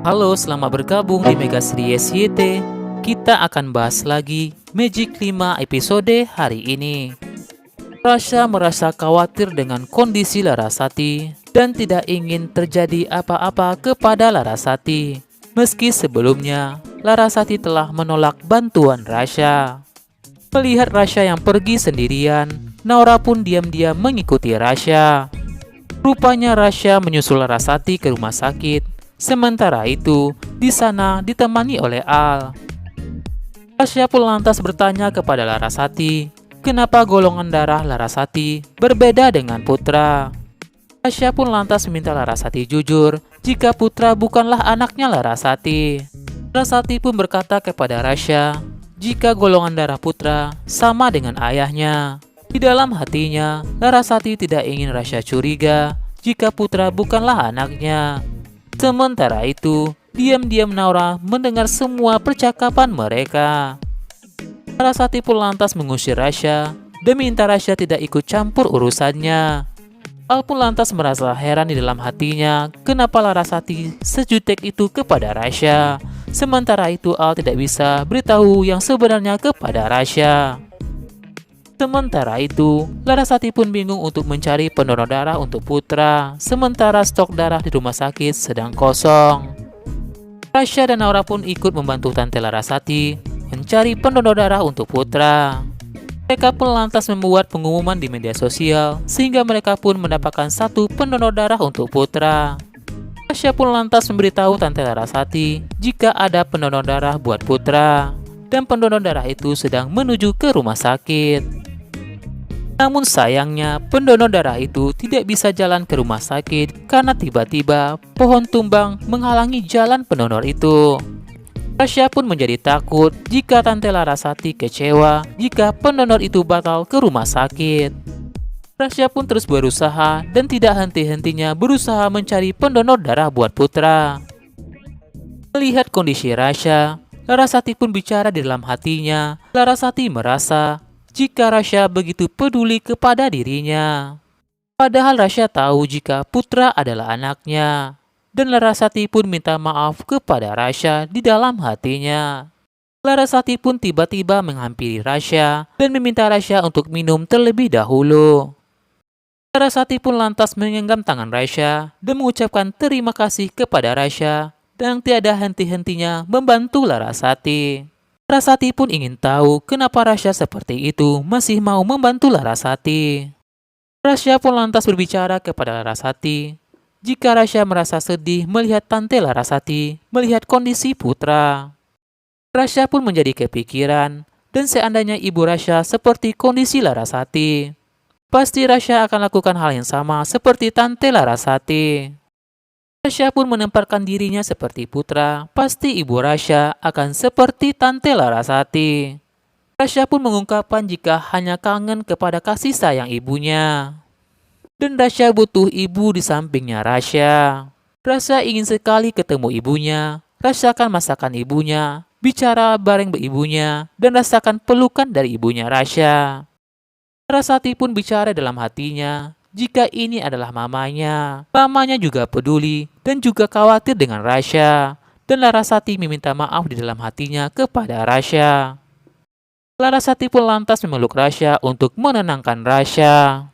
Halo, selamat bergabung di Mega Series YT. Kita akan bahas lagi Magic 5 episode hari ini. Rasha merasa khawatir dengan kondisi Larasati dan tidak ingin terjadi apa-apa kepada Larasati. Meski sebelumnya Larasati telah menolak bantuan Rasha. Melihat Rasha yang pergi sendirian, Naura pun diam-diam mengikuti Rasha. Rupanya Rasha menyusul Larasati ke rumah sakit. Sementara itu, di sana ditemani oleh Al. Rasha pun lantas bertanya kepada Larasati, kenapa golongan darah Larasati berbeda dengan Putra. Rasha pun lantas meminta Larasati jujur jika Putra bukanlah anaknya Larasati. Larasati pun berkata kepada Rasha, jika golongan darah Putra sama dengan ayahnya. Di dalam hatinya, Larasati tidak ingin Rasha curiga jika Putra bukanlah anaknya. Sementara itu, diam-diam Naura mendengar semua percakapan mereka. Larasati pun lantas mengusir Rasha dan minta Rasha tidak ikut campur urusannya. Al pun lantas merasa heran di dalam hatinya kenapa Larasati sejutek itu kepada Rasha. Sementara itu Al tidak bisa beritahu yang sebenarnya kepada Rasha. Sementara itu, Larasati pun bingung untuk mencari pendonor darah untuk Putra, sementara stok darah di rumah sakit sedang kosong. Rasha dan Naura pun ikut membantu Tante Larasati mencari pendonor darah untuk Putra. Mereka pun lantas membuat pengumuman di media sosial, sehingga mereka pun mendapatkan satu pendonor darah untuk Putra. Rasha pun lantas memberitahu Tante Larasati jika ada pendonor darah buat Putra, dan pendonor darah itu sedang menuju ke rumah sakit. Namun sayangnya, pendonor darah itu tidak bisa jalan ke rumah sakit karena tiba-tiba pohon tumbang menghalangi jalan pendonor itu. Rasha pun menjadi takut jika Tante Larasati kecewa jika pendonor itu batal ke rumah sakit. Rasha pun terus berusaha dan tidak henti-hentinya berusaha mencari pendonor darah buat Putra. Melihat kondisi Rasha, Larasati pun bicara di dalam hatinya. Larasati merasa jika Rasha begitu peduli kepada dirinya. Padahal Rasha tahu jika Putra adalah anaknya. Dan Larasati pun minta maaf kepada Rasha di dalam hatinya. Larasati pun tiba-tiba menghampiri Rasha dan meminta Rasha untuk minum terlebih dahulu. Larasati pun lantas menggenggam tangan Rasha dan mengucapkan terima kasih kepada Rasha dan tiada henti-hentinya membantu Larasati. Larasati pun ingin tahu kenapa Rasha seperti itu masih mau membantu Larasati. Rasha pun lantas berbicara kepada Larasati jika Rasha merasa sedih melihat Tante Larasati melihat kondisi Putra. Rasha pun menjadi kepikiran dan seandainya ibu Rasha seperti kondisi Larasati, pasti Rasha akan lakukan hal yang sama seperti Tante Larasati. Rasha pun menempatkan dirinya seperti Putra, pasti ibu Rasha akan seperti Tante Larasati. Rasha pun mengungkapkan jika hanya kangen kepada kasih sayang ibunya. Dan Rasha butuh ibu di sampingnya Rasha. Rasha ingin sekali ketemu ibunya, rasakan masakan ibunya, bicara bareng ibunya, dan rasakan pelukan dari ibunya Rasha. Larasati pun bicara dalam hatinya, jika ini adalah mamanya. Mamanya juga peduli dan juga khawatir dengan Rasha. Dan Larasati meminta maaf di dalam hatinya kepada Rasha. Larasati pun lantas memeluk Rasha untuk menenangkan Rasha.